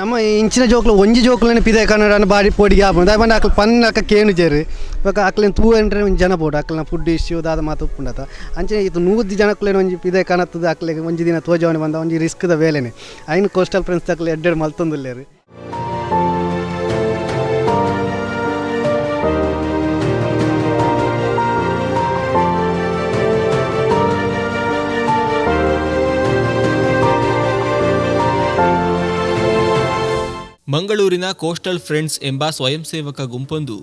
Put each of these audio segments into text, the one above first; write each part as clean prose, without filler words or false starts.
ನಮ್ಮ ಇಂಚಿನ ಜೋಕ್ಲು ಒಂಜಿ ಜೋಕ್ಲನೆ ಪಿದೆ ಕನ್ನಡ ಬಾಡಿ ಪೋಡಿಗೆ ಆಪುಂಡು ದಾಯಪಂಡ ಅಕ್ಲು ಪನ್ನ ಅಕ್ಕ ಕೇನು ಜೇರು ಇವಾಗ ಅಕ್ಲೇನು ತೂ ಎಂಟ್ರೆ ಒಂದು ಜನ ಬೋಡು ಅಕ್ಲನ ಫುಡ್ ಇಶ್ಯೂ ದಾದ ಮಾತು ಉಪ್ಪುಂಡತ ಅಂಚೆ ಇದು 100 ಜನಕ್ಕಲೇನು ಒಂಜಿ ಪಿದೆ ಕನತ್ತದ ಅಕ್ಲೆಗೆ ಒಂಜಿ ದಿನ ತೋಜವಣಿ ಬಂದ ಒಂಜಿ ರಿಸ್ಕ್ದ ವೇಲೆನೆ ಐನು ಕೋಸ್ಟಲ್ ಫ್ರೆಂಡ್ಸ್ ತಕ್ಲೆ ಎಡ್ಡೆಡ್ ಮಲ್ತೊಂದುಲ್ಲೇರು. ಮಂಗಳೂರಿನ ಕೋಸ್ಟಲ್ ಫ್ರೆಂಡ್ಸ್ ಎಂಬ ಸ್ವಯಂ ಸೇವಕ ಗುಂಪೊಂದು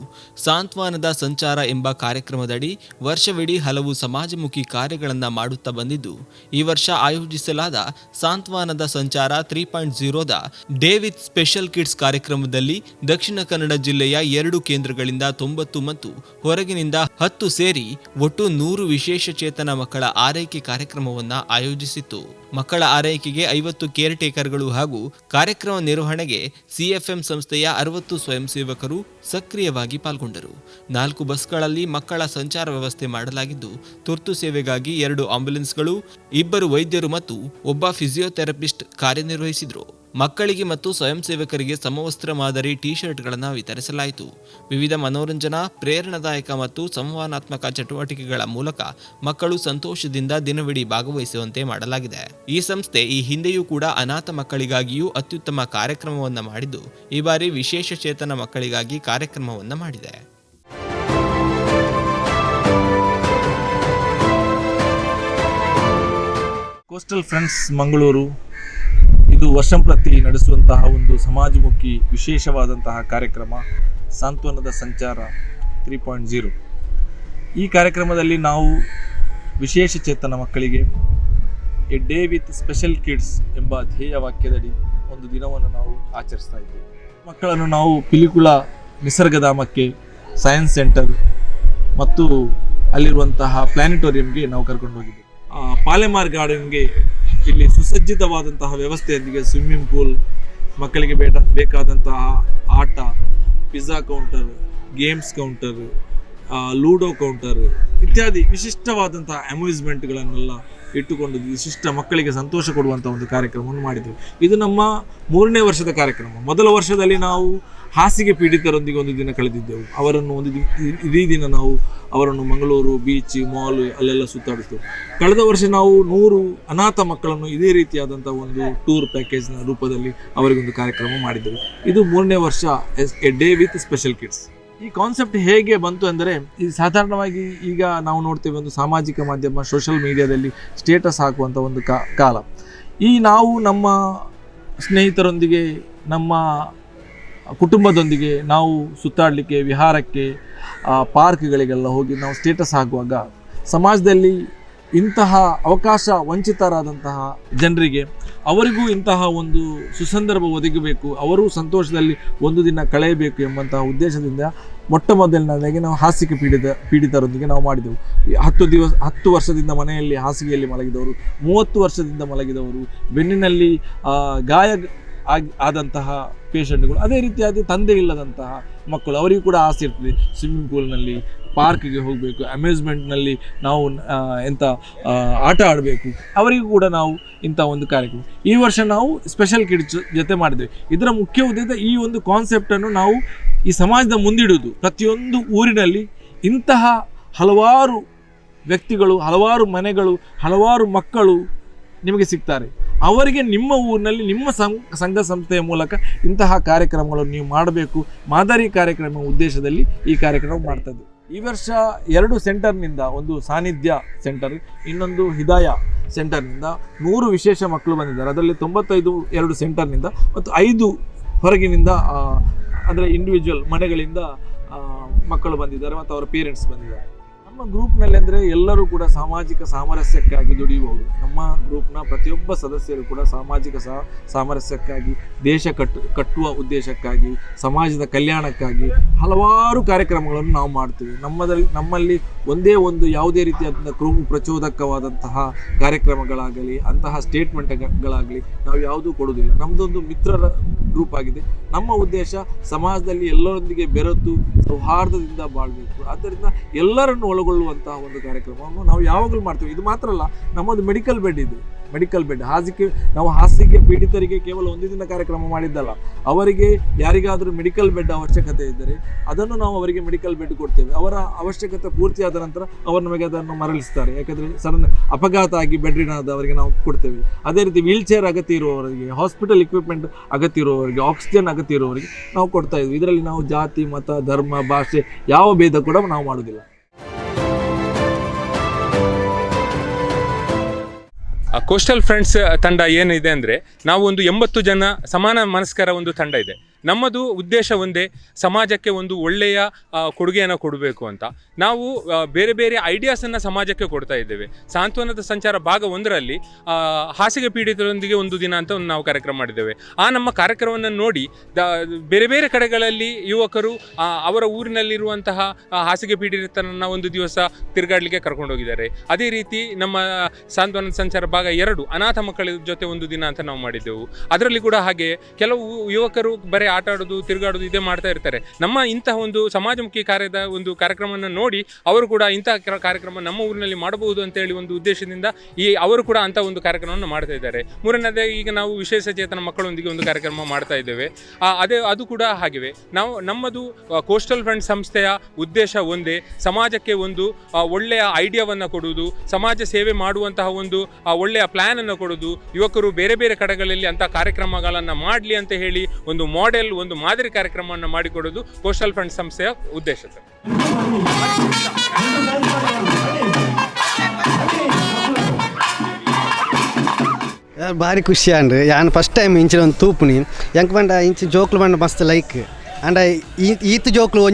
ಸಾಂತ್ವನದ ಸಂಚಾರ ಎಂಬ ಕಾರ್ಯಕ್ರಮದಡಿ ವರ್ಷವಿಡೀ ಹಲವು ಸಮಾಜಮುಖಿ ಕಾರ್ಯಗಳನ್ನು ಮಾಡುತ್ತಾ ಬಂದಿದ್ದು, ಈ ವರ್ಷ ಆಯೋಜಿಸಲಾದ ಸಾಂತ್ವನದ ಸಂಚಾರ 3.0ದ ಡೇ ವಿತ್ ಸ್ಪೆಷಲ್ ಕಿಡ್ಸ್ ಕಾರ್ಯಕ್ರಮದಲ್ಲಿ ದಕ್ಷಿಣ ಕನ್ನಡ ಜಿಲ್ಲೆಯ 2 ಕೇಂದ್ರಗಳಿಂದ 90 ಮತ್ತು ಹೊರಗಿನಿಂದ 10 ಸೇರಿ ಒಟ್ಟು 100 ವಿಶೇಷ ಚೇತನ ಮಕ್ಕಳ ಆರೈಕೆ ಕಾರ್ಯಕ್ರಮವನ್ನು ಆಯೋಜಿಸಿತ್ತು. ಮಕ್ಕಳ ಆರೈಕೆಗೆ 50 ಕೇರ್ ಟೇಕರ್ಗಳು ಹಾಗೂ ಕಾರ್ಯಕ್ರಮ ನಿರ್ವಹಣೆಗೆ ಸಿಎಫ್ಎಂ ಸಂಸ್ಥೆಯ 60 ಸ್ವಯಂ ಸೇವಕರು ಸಕ್ರಿಯವಾಗಿ ಪಾಲ್ಗೊಂಡರು. 4 ಬಸ್ಗಳಲ್ಲಿ ಮಕ್ಕಳ ಸಂಚಾರ ವ್ಯವಸ್ಥೆ ಮಾಡಲಾಗಿದ್ದು, ತುರ್ತು ಸೇವೆಗಾಗಿ 2 ಆಂಬ್ಯುಲೆನ್ಸ್ಗಳು, 2 ವೈದ್ಯರು ಮತ್ತು ಒಬ್ಬ ಫಿಸಿಯೋಥೆರಪಿಸ್ಟ್ ಕಾರ್ಯನಿರ್ವಹಿಸಿದರು. ಮಕ್ಕಳಿಗೆ ಮತ್ತು ಸ್ವಯಂ ಸೇವಕರಿಗೆ ಸಮವಸ್ತ್ರ ಮಾದರಿ ಟಿ ಶರ್ಟ್ಗಳನ್ನು ವಿತರಿಸಲಾಯಿತು. ವಿವಿಧ ಮನೋರಂಜನಾ, ಪ್ರೇರಣಾದಾಯಕ ಮತ್ತು ಸಂವಹನಾತ್ಮಕ ಚಟುವಟಿಕೆಗಳ ಮೂಲಕ ಮಕ್ಕಳು ಸಂತೋಷದಿಂದ ದಿನವಿಡೀ ಭಾಗವಹಿಸುವಂತೆ ಮಾಡಲಾಗಿದೆ. ಈ ಸಂಸ್ಥೆ ಈ ಹಿಂದೆಯೂ ಕೂಡ ಅನಾಥ ಮಕ್ಕಳಿಗಾಗಿಯೂ ಅತ್ಯುತ್ತಮ ಕಾರ್ಯಕ್ರಮವನ್ನು ಮಾಡಿದ್ದು, ಈ ಬಾರಿ ವಿಶೇಷ ಚೇತನ ಮಕ್ಕಳಿಗಾಗಿ ಕಾರ್ಯಕ್ರಮವನ್ನು ಮಾಡಿದೆ. ಕೋಸ್ಟಲ್ ಫ್ರೆಂಡ್ಸ್ ಮಂಗಳೂರು ಇದು ವರ್ಷಂಪ್ರತಿ ನಡೆಸುವಂತಹ ಒಂದು ಸಮಾಜಮುಖಿ ವಿಶೇಷವಾದಂತಹ ಕಾರ್ಯಕ್ರಮ ಸಾಂತ್ವನದ ಸಂಚಾರ 3.0. ಈ ಕಾರ್ಯಕ್ರಮದಲ್ಲಿ ನಾವು ವಿಶೇಷ ಚೇತನ ಮಕ್ಕಳಿಗೆ A day with special kids ಎಂಬ ಧ್ಯೇಯ ವಾಕ್ಯದಡಿ ಒಂದು ದಿನವನ್ನು ನಾವು ಆಚರಿಸ್ತಾ ಇದ್ದೇವೆ. ಮಕ್ಕಳನ್ನು ನಾವು ಪಿಲಿಕುಳ ನಿಸರ್ಗಧಾಮಕ್ಕೆ, ಸೈನ್ಸ್ ಸೆಂಟರ್ ಮತ್ತು ಅಲ್ಲಿರುವಂತಹ ಪ್ಲಾನೆಟೋರಿಯಂಗೆ ನಾವು ಕರ್ಕೊಂಡು ಹೋಗಿದ್ದೇವೆ. ಪಾಲೆಮಾರ್ ಗಾರ್ಡನ್ಗೆ ಇಲ್ಲಿ ಸುಸಜ್ಜಿತವಾದಂತಹ ವ್ಯವಸ್ಥೆಯೊಂದಿಗೆ ಸ್ವಿಮ್ಮಿಂಗ್ ಪೂಲ್, ಮಕ್ಕಳಿಗೆ ಬೇಕಾದಂತಹ ಆಟ, pizza counter, games counter, ludo counter ಇತ್ಯಾದಿ ವಿಶಿಷ್ಟವಾದಂತಹ ಅಮ್ಯೂಸ್ಮೆಂಟ್ಗಳನ್ನೆಲ್ಲ ಇಟ್ಟುಕೊಂಡು ವಿಶಿಷ್ಟ ಮಕ್ಕಳಿಗೆ ಸಂತೋಷ ಕೊಡುವಂಥ ಒಂದು ಕಾರ್ಯಕ್ರಮವನ್ನು ಮಾಡಿದ್ದೇವೆ. ಇದು ನಮ್ಮ 3ನೇ ವರ್ಷದ ಕಾರ್ಯಕ್ರಮ. ಮೊದಲ ವರ್ಷದಲ್ಲಿ ನಾವು ಹಾಸಿಗೆ ಪೀಡಿತರೊಂದಿಗೆ ಒಂದು ದಿನ ಕಳೆದಿದ್ದೆವು. ಅವರನ್ನು ಇಡೀ ದಿನ ನಾವು ಅವರನ್ನು ಮಂಗಳೂರು ಬೀಚ್, ಮಾಲ್ ಅಲ್ಲೆಲ್ಲ ಸುತ್ತಾಡಿಸ್ತೇವೆ. ಕಳೆದ ವರ್ಷ ನಾವು 100 ಅನಾಥ ಮಕ್ಕಳನ್ನು ಇದೇ ರೀತಿಯಾದಂಥ ಒಂದು ಟೂರ್ ಪ್ಯಾಕೇಜ್ನ ರೂಪದಲ್ಲಿ ಅವರಿಗೊಂದು ಕಾರ್ಯಕ್ರಮ ಮಾಡಿದ್ದೆವು. ಇದು 3ನೇ ವರ್ಷ A day with special kids. ಈ ಕಾನ್ಸೆಪ್ಟ್ ಹೇಗೆ ಬಂತು ಅಂದರೆ, ಈ ಸಾಧಾರಣವಾಗಿ ಈಗ ನಾವು ನೋಡ್ತೇವೆ ಒಂದು ಸಾಮಾಜಿಕ ಮಾಧ್ಯಮ, ಸೋಷಲ್ ಮೀಡಿಯಾದಲ್ಲಿ ಸ್ಟೇಟಸ್ ಹಾಕುವಂಥ ಒಂದು ಕಾಲ. ನಾವು ನಮ್ಮ ಸ್ನೇಹಿತರೊಂದಿಗೆ, ನಮ್ಮ ಕುಟುಂಬದೊಂದಿಗೆ ನಾವು ಸುತ್ತಾಡಲಿಕ್ಕೆ, ವಿಹಾರಕ್ಕೆ, ಪಾರ್ಕ್ಗಳಿಗೆಲ್ಲ ಹೋಗಿ ನಾವು ಸ್ಟೇಟಸ್ ಹಾಕುವಾಗ ಸಮಾಜದಲ್ಲಿ ಇಂತಹ ಅವಕಾಶ ವಂಚಿತರಾದಂತಹ ಜನರಿಗೆ ಅವರಿಗೂ ಇಂತಹ ಒಂದು ಸುಸಂದರ್ಭ ಒದಗಬೇಕು, ಅವರು ಸಂತೋಷದಲ್ಲಿ ಒಂದು ದಿನ ಕಳೆಯಬೇಕು ಎಂಬಂತಹ ಉದ್ದೇಶದಿಂದ ಮೊಟ್ಟ ಮೊದಲನೇದಾಗಿ ನಾವು ಹಾಸಿಗೆ ಪೀಡಿತರೊಂದಿಗೆ ನಾವು ಮಾಡಿದೆವು. 10 ವರ್ಷದಿಂದ ಮನೆಯಲ್ಲಿ ಹಾಸಿಗೆಯಲ್ಲಿ ಮಲಗಿದವರು, 30 ವರ್ಷದಿಂದ ಮಲಗಿದವರು, ಬೆನ್ನಿನಲ್ಲಿ ಗಾಯ ಆದಂತಹ ಪೇಷಂಟ್ಗಳು, ಅದೇ ರೀತಿಯಾಗಿ ತಂದೆ ಇಲ್ಲದಂತಹ ಮಕ್ಕಳು, ಅವರಿಗೂ ಕೂಡ ಆಸೆ ಇರ್ತದೆ ಸ್ವಿಮ್ಮಿಂಗ್ ಪೂಲ್ನಲ್ಲಿ, ಪಾರ್ಕ್ಗೆ ಹೋಗಬೇಕು, ಅಮ್ಯೂಸ್ಮೆಂಟ್ನಲ್ಲಿ ನಾವು ಆಟ ಆಡಬೇಕು, ಅವರಿಗೂ ಕೂಡ ನಾವು ಇಂಥ ಒಂದು ಕಾರ್ಯಕ್ರಮ ಈ ವರ್ಷ ನಾವು ಸ್ಪೆಷಲ್ ಕಿಡ್ಸ್ ಜೊತೆ ಮಾಡಿದ್ದೇವೆ. ಇದರ ಮುಖ್ಯ ಉದ್ದೇಶ ಈ ಒಂದು ಕಾನ್ಸೆಪ್ಟನ್ನು ನಾವು ಈ ಸಮಾಜದ ಮುಂದಿಡುವುದು. ಪ್ರತಿಯೊಂದು ಊರಿನಲ್ಲಿ ಇಂತಹ ಹಲವಾರು ವ್ಯಕ್ತಿಗಳು, ಹಲವಾರು ಮನೆಗಳು, ಹಲವಾರು ಮಕ್ಕಳು ನಿಮಗೆ ಸಿಗ್ತಾರೆ. ಅವರಿಗೆ ನಿಮ್ಮ ಊರಿನಲ್ಲಿ ನಿಮ್ಮ ಸಂಘ ಸಂಸ್ಥೆಯ ಮೂಲಕ ಇಂತಹ ಕಾರ್ಯಕ್ರಮಗಳನ್ನು ನೀವು ಮಾಡಬೇಕು, ಮಾದರಿ ಕಾರ್ಯಕ್ರಮ ಉದ್ದೇಶದಲ್ಲಿ ಈ ಕಾರ್ಯಕ್ರಮ ಮಾಡ್ತದ್ದು. ಈ ವರ್ಷ 2 ಸೆಂಟರ್ನಿಂದ, ಒಂದು ಸಾನ್ನಿಧ್ಯ ಸೆಂಟರ್, ಇನ್ನೊಂದು ಹಿದಾಯ ಸೆಂಟರ್ನಿಂದ 100 ವಿಶೇಷ ಮಕ್ಕಳು ಬಂದಿದ್ದಾರೆ. ಅದರಲ್ಲಿ 95 2 ಸೆಂಟರ್ನಿಂದ ಮತ್ತು 5 ಹೊರಗಿನಿಂದ, ಅಂದರೆ ಇಂಡಿವಿಜುವಲ್ ಮನೆಗಳಿಂದ ಮಕ್ಕಳು ಬಂದಿದ್ದಾರೆ ಮತ್ತು ಅವರ ಪೇರೆಂಟ್ಸ್ ಬಂದಿದ್ದಾರೆ. ನಮ್ಮ ಗ್ರೂಪ್ನಲ್ಲಿ ಅಂದರೆ ಎಲ್ಲರೂ ಕೂಡ ಸಾಮಾಜಿಕ ಸಾಮರಸ್ಯಕ್ಕಾಗಿ ದುಡಿಯುವವರು. ನಮ್ಮ ಗ್ರೂಪ್ನ ಪ್ರತಿಯೊಬ್ಬ ಸದಸ್ಯರು ಕೂಡ ಸಾಮಾಜಿಕ ಸಾಮರಸ್ಯಕ್ಕಾಗಿ, ದೇಶ ಕಟ್ಟುವ ಉದ್ದೇಶಕ್ಕಾಗಿ, ಸಮಾಜದ ಕಲ್ಯಾಣಕ್ಕಾಗಿ ಹಲವಾರು ಕಾರ್ಯಕ್ರಮಗಳನ್ನು ನಾವು ಮಾಡ್ತೀವಿ. ನಮ್ಮಲ್ಲಿ ಒಂದೇ ಒಂದು ಯಾವುದೇ ರೀತಿಯಾದಂಥ ಕ್ರೂಮ ಪ್ರಚೋದಕವಾದಂತಹ ಕಾರ್ಯಕ್ರಮಗಳಾಗಲಿ, ಅಂತಹ ಸ್ಟೇಟ್ಮೆಂಟ್ಗಳಾಗಲಿ ನಾವು ಯಾವುದೂ ಕೊಡುವುದಿಲ್ಲ. ನಮ್ಮದೊಂದು ಮಿತ್ರರ ಗ್ರೂಪ್ ಆಗಿದೆ. ನಮ್ಮ ಉದ್ದೇಶ ಸಮಾಜದಲ್ಲಿ ಎಲ್ಲರೊಂದಿಗೆ ಬೆರೆತು ಸೌಹಾರ್ದದಿಂದ ಬಾಳಬೇಕು. ಆದ್ದರಿಂದ ಎಲ್ಲರನ್ನು ಒಳಗೊಂಡು ತಗೊಳ್ಳುವಂತಹ ಒಂದು ಕಾರ್ಯಕ್ರಮವನ್ನು ನಾವು ಯಾವಾಗಲೂ ಮಾಡ್ತೇವೆ. ಇದು ಮಾತ್ರ ಅಲ್ಲ, ನಮ್ಮದು ಮೆಡಿಕಲ್ ಬೆಡ್ ಇದೆ. ಮೆಡಿಕಲ್ ಬೆಡ್ ಹಾಸಿಗೆ ಪೀಡಿತರಿಗೆ ಕೇವಲ ಒಂದು ದಿನ ಕಾರ್ಯಕ್ರಮ ಮಾಡಿದ್ದಲ್ಲ, ಅವರಿಗೆ ಯಾರಿಗಾದರೂ ಮೆಡಿಕಲ್ ಬೆಡ್ ಅವಶ್ಯಕತೆ ಇದ್ದರೆ ಅದನ್ನು ನಾವು ಅವರಿಗೆ ಮೆಡಿಕಲ್ ಬೆಡ್ ಕೊಡ್ತೇವೆ. ಅವರ ಅವಶ್ಯಕತೆ ಪೂರ್ತಿಯಾದ ನಂತರ ಅವರು ನಮಗೆ ಅದನ್ನು ಮರಳಿಸ್ತಾರೆ. ಯಾಕಂದರೆ ಸಡನ್ ಅಪಘಾತ ಆಗಿ ಬೆಡ್ರಿನಾದವರಿಗೆ ನಾವು ಕೊಡ್ತೇವೆ. ಅದೇ ರೀತಿ ವೀಲ್ ಚೇರ್ ಅಗತ್ಯ ಇರುವವರಿಗೆ, ಹಾಸ್ಪಿಟಲ್ ಇಕ್ವಿಪ್ಮೆಂಟ್ ಅಗತ್ಯ ಇರುವವರಿಗೆ, ಆಕ್ಸಿಜನ್ ಅಗತ್ಯ ಇರುವವರಿಗೆ ನಾವು ಕೊಡ್ತಾ ಇದ್ವಿ. ಇದರಲ್ಲಿ ನಾವು ಜಾತಿ, ಮತ, ಧರ್ಮ, ಭಾಷೆ ಯಾವ ಭೇದ ಕೂಡ ನಾವು ಮಾಡೋದಿಲ್ಲ. ಕೋಸ್ಟಲ್ ಫ್ರೆಂಡ್ಸ್ ತಂಡ ಏನಿದೆ ಅಂದರೆ, ನಾವು ಒಂದು 80 ಜನ ಸಮಾನ ಮನಸ್ಕರ ಒಂದು ತಂಡ ಇದೆ. ನಮ್ಮದು ಉದ್ದೇಶ ಒಂದೇ, ಸಮಾಜಕ್ಕೆ ಒಂದು ಒಳ್ಳೆಯ ಕೊಡುಗೆಯನ್ನು ಕೊಡಬೇಕು ಅಂತ. ನಾವು ಬೇರೆ ಬೇರೆ ಐಡಿಯಾಸನ್ನು ಸಮಾಜಕ್ಕೆ ಕೊಡ್ತಾ ಇದ್ದೇವೆ. ಸಾಂತ್ವನದ ಸಂಚಾರ ಭಾಗ 1ರಲ್ಲಿ ಹಾಸಿಗೆ ಪೀಡಿತರೊಂದಿಗೆ ಒಂದು ದಿನ ಅಂತ ಒಂದು ನಾವು ಕಾರ್ಯಕ್ರಮ ಮಾಡಿದ್ದೇವೆ. ಆ ನಮ್ಮ ಕಾರ್ಯಕ್ರಮವನ್ನು ನೋಡಿ ಬೇರೆ ಬೇರೆ ಕಡೆಗಳಲ್ಲಿ ಯುವಕರು ಅವರ ಊರಿನಲ್ಲಿರುವಂತಹ ಹಾಸಿಗೆ ಪೀಡಿತರನ್ನು ಒಂದು ದಿವಸ ತಿರುಗಾಡಲಿಕ್ಕೆ ಕರ್ಕೊಂಡೋಗಿದ್ದಾರೆ. ಅದೇ ರೀತಿ ನಮ್ಮ ಸಾಂತ್ವನದ ಸಂಚಾರ ಭಾಗ 2 ಅನಾಥ ಮಕ್ಕಳ ಜೊತೆ ಒಂದು ದಿನ ಅಂತ ನಾವು ಮಾಡಿದ್ದೆವು. ಅದರಲ್ಲಿ ಕೂಡ ಹಾಗೆ ಕೆಲವು ಯುವಕರು ಬರೀ ಆಟ ಆಡೋದು, ತಿರುಗಾಡೋದು ಇದೇ ಮಾಡ್ತಾ ಇರ್ತಾರೆ. ನಮ್ಮ ಇಂತಹ ಒಂದು ಸಮಾಜಮುಖಿ ಕಾರ್ಯದ ಒಂದು ಕಾರ್ಯಕ್ರಮವನ್ನು ನೋಡಿ ಅವರು ಕೂಡ ಇಂತಹ ಕಾರ್ಯಕ್ರಮ ನಮ್ಮ ಊರಿನಲ್ಲಿ ಮಾಡಬಹುದು ಅಂತೇಳಿ ಒಂದು ಉದ್ದೇಶದಿಂದ ಅವರು ಕೂಡ ಅಂಥ ಒಂದು ಕಾರ್ಯಕ್ರಮವನ್ನು ಮಾಡ್ತಾ ಇದ್ದಾರೆ. ಮೂರನೇದಾಗಿ ಈಗ ನಾವು ವಿಶೇಷ ಚೇತನ ಮಕ್ಕಳೊಂದಿಗೆ ಒಂದು ಕಾರ್ಯಕ್ರಮ ಮಾಡ್ತಾ ಇದ್ದೇವೆ. ಅದು ಕೂಡ ಹಾಗೆಯೇ ನಮ್ಮದು ಕೋಸ್ಟಲ್ ಫ್ರೆಂಡ್ ಸಂಸ್ಥೆಯ ಉದ್ದೇಶ ಒಂದೇ, ಸಮಾಜಕ್ಕೆ ಒಂದು ಒಳ್ಳೆಯ ಐಡಿಯಾವನ್ನು ಕೊಡುವುದು, ಸಮಾಜ ಸೇವೆ ಮಾಡುವಂತಹ ಒಂದು ಒಳ್ಳೆಯ ಪ್ಲ್ಯಾನನ್ನು ಕೊಡೋದು, ಯುವಕರು ಬೇರೆ ಬೇರೆ ಕಡೆಗಳಲ್ಲಿ ಅಂಥ ಕಾರ್ಯಕ್ರಮಗಳನ್ನು ಮಾಡಲಿ ಅಂತ ಹೇಳಿ ಒಂದು ಒಂದು ಮಾದರಿ ಕಾರ್ಯಕ್ರಮವನ್ನು ಮಾಡಿಕೊಡೋದು ಕೋಸ್ಟಲ್ ಫ್ರೆಂಡ್ ಸಂಸ್ಥೆಯ ಉದ್ದೇಶ ಸರ್. ಭಾರಿ ಖುಷಿ ಅಂಡ್ರೆ ಯಾನ್ ಫಸ್ಟ್ ಟೈಮ್ ಇಂಚಿನ ಒಂದು ತೂಪುನಿ ಎಂಕ್ ಬಂಡ ಇಂಚಿ ಜೋಕ್ಲು ಬಂಡ ಮಸ್ತ್ ಲೈಕ್ ಅಂಡ ಈತ್ ಜೋಕ್ಲು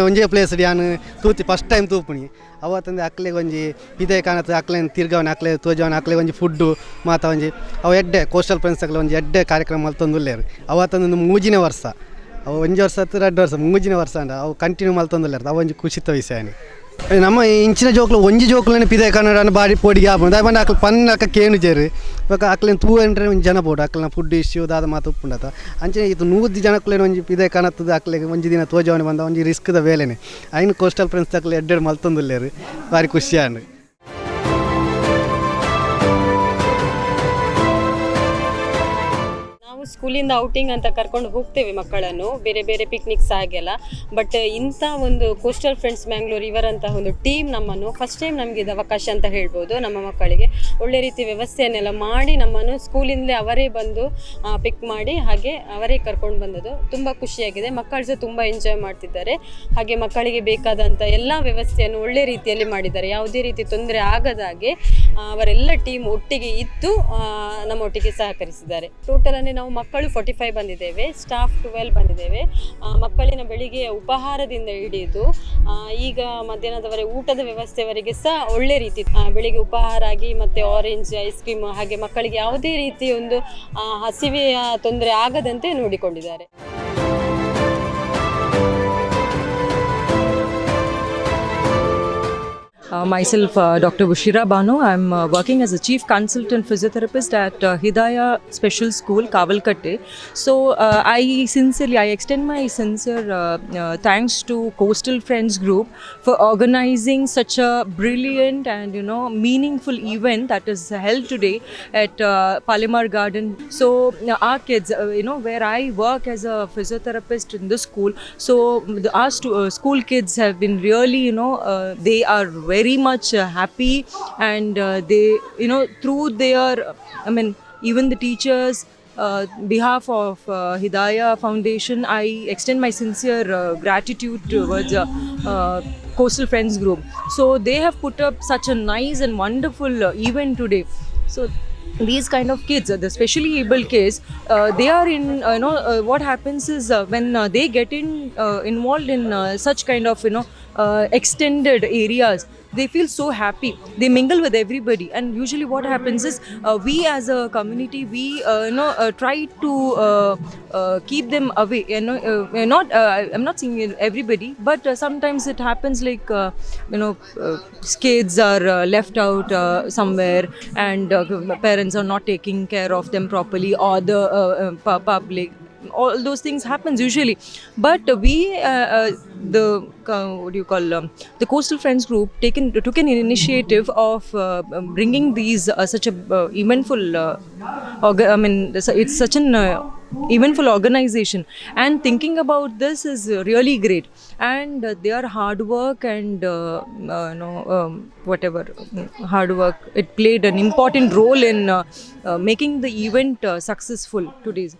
ಒಂಜೇ ಪ್ಲೇಸ್ ಯಾನ್ ತೂತಿ ಫಸ್ಟ್ ಟೈಮ್ ತೂಪುನಿ. ಅವತ್ತಂದು ಅಕ್ಲೆಗೆ ಒಂಜಿ ಇದೇ ಕಾಣತ್ತೆ, ಅಕ್ಲೇನು ತಿರ್ಗವನ ಅಕ್ಲೆ ತೋಜವನ ಅಕ್ಲೆಗೆ ಒಂಜಿ ಫುಡ್ಡು ಮಾತ ಒಂಜಿ ಅವು ಎಡ್ಡೆ ಕೋಸ್ಟಲ್ ಫ್ರೆಂಡ್ಸ್ ಅಕ್ಲೆ ಒಂಜಿ ಎಡ್ಡೆ ಕಾರ್ಯಕ್ರಮ ಮಲ್ತೊಂದುಲ್ಲೇರು. ಅವತ್ತೊಂದು 3ನೇ ವರ್ಷ, ಅವು 1 ವರ್ಷ 2 ವರ್ಷ 3ನೇ ವರ್ಷ ಅಂಡ ಅವು ಕಂಟಿನ್ಯೂ ಮಲ್ತೊಂದುಲ್ಲೇರು. ಅವು ಒಂಜಿ ಖುಷಿತ ವಿಷಯನೇ. ನಮ್ಮ ಇಂಚಿನ ಜೋಕ್ಲು ಒಂಜಿ ಜೋಕ್ಲನೆ ಪಿದೆ ಕನ್ನಡ ಬಾಡಿ ಪೋಡಿಗೆ ಆಪುಂಡು ದಾಯ್ ಬಂಡ ಅಕ್ಲು ಪನ್ನ ಅಕ್ಕ ಕೇನು ಜೇರು ಇವಾಗ ಅಕ್ಲೇನು ತೂ ಎಂಟ್ರೆ ಒಂಜಿ ಜನ ಬೋಡು ಅಕ್ಲನ ಫುಡ್ ಇಶ್ಯೂ ದಾದ ಮಾತು ಉಪ್ಪುಂಡತ ಅಂಚೆ ಇದು 100 ಜನಕ್ಕಲೇನು ಒಂಜಿ ಪಿದೆ ಕಾಣತ್ತದ ಅಕ್ಲೆಗೆ ಒಂಜಿ ದಿನ ತೋಜವನೆ ಬಂದ ಒಂಜಿ ರಿಸ್ಕ್ದ ವೇಲೆನೆ ಐನು ಕೋಸ್ಟಲ್ ಫ್ರೆಂಡ್ಸ್ ಅಕ್ಲೆ ಎಡ್ಡೆಡು ಮಲ್ತೊಂದುಲ್ಲೇರು. ಭಾರಿ ಖುಷಿಯಾಂಡು. ಸ್ಕೂಲಿಂದ ಔಟಿಂಗ್ ಅಂತ ಕರ್ಕೊಂಡು ಹೋಗ್ತೇವೆ ಮಕ್ಕಳನ್ನು, ಬೇರೆ ಬೇರೆ ಪಿಕ್ನಿಕ್ಸ್ ಹಾಗೆಲ್ಲ. ಬಟ್ ಇಂಥ ಒಂದು ಕೋಸ್ಟಲ್ ಫ್ರೆಂಡ್ಸ್ ಮ್ಯಾಂಗ್ಳೂರ್ ಇವರಂತಹ ಒಂದು ಟೀಮ್ ನಮ್ಮನ್ನು ಫಸ್ಟ್ ಟೈಮ್ ನಮಗೆ ಇದು ಅವಕಾಶ ಅಂತ ಹೇಳ್ಬೋದು. ನಮ್ಮ ಮಕ್ಕಳಿಗೆ ಒಳ್ಳೆ ರೀತಿ ವ್ಯವಸ್ಥೆಯನ್ನೆಲ್ಲ ಮಾಡಿ ನಮ್ಮನ್ನು ಸ್ಕೂಲಿಂದಲೇ ಅವರೇ ಬಂದು ಪಿಕ್ ಮಾಡಿ ಹಾಗೆ ಅವರೇ ಕರ್ಕೊಂಡು ಬಂದದ್ದು ತುಂಬ ಖುಷಿಯಾಗಿದೆ. ಮಕ್ಕಳು ಸಹ ತುಂಬ ಎಂಜಾಯ್ ಮಾಡ್ತಿದ್ದಾರೆ. ಹಾಗೆ ಮಕ್ಕಳಿಗೆ ಬೇಕಾದಂಥ ಎಲ್ಲ ವ್ಯವಸ್ಥೆಯನ್ನು ಒಳ್ಳೆ ರೀತಿಯಲ್ಲಿ ಮಾಡಿದ್ದಾರೆ. ಯಾವುದೇ ರೀತಿ ತೊಂದರೆ ಆಗದಾಗೆ ಅವರೆಲ್ಲ ಟೀಮ್ ಒಟ್ಟಿಗೆ ಇದ್ದು ನಮ್ಮೊಟ್ಟಿಗೆ ಸಹಕರಿಸಿದ್ದಾರೆ. ಟೋಟಲ್ ಅಂದರೆ ನಾವು ಮಕ್ಕಳು 45 ಬಂದಿದ್ದೇವೆ, ಸ್ಟಾಫ್ 12 ಬಂದಿದ್ದೇವೆ. ಮಕ್ಕಳಿನ ಬೆಳಿಗ್ಗೆ ಉಪಹಾರದಿಂದ ಹಿಡಿದು ಈಗ ಮಧ್ಯಾಹ್ನದವರೆಗೆ ಊಟದ ವ್ಯವಸ್ಥೆವರೆಗೆ ಸಹ ಒಳ್ಳೆ ರೀತಿ ಬೆಳಿಗ್ಗೆ ಉಪಹಾರ ಆಗಿ ಮತ್ತು ಆರೆಂಜ್ ಐಸ್ ಕ್ರೀಮ್ ಹಾಗೆ ಮಕ್ಕಳಿಗೆ ಯಾವುದೇ ರೀತಿ ಒಂದು ಹಸಿವೆಯ ತೊಂದರೆ ಆಗದಂತೆ ನೋಡಿಕೊಂಡಿದ್ದಾರೆ. Myself, Dr. Bushira Banu. I'm working as a chief consultant physiotherapist at Hidayah Special School, Kavalkatte. So I extend my sincere thanks to Coastal Friends Group for organizing such a brilliant and meaningful event that is held today at Palimar Garden. So our kids, where I work as a physiotherapist in the school, so our school kids have been really, they are very much happy, and they through their even the teachers behalf of Hidayah Foundation, I extend my sincere gratitude towards Coastal Friends Group. So they have put up such a nice and wonderful event today. So these kind of kids, the specially able kids, they are in what happens is when they get involved in such kind of extended areas, they feel so happy. They mingle with everybody, and usually what happens is we as a community, we try to keep them away. I'm not saying everybody, but sometimes it happens like kids are left out somewhere, and parents are not taking care of them properly, or the public all those things happens usually. But we the what do you call the Coastal Friends group took an initiative of bringing these such a eventful it's such an eventful organization, and thinking about this is really great. And their hard work and whatever hard work, it played an important role in making the event successful today.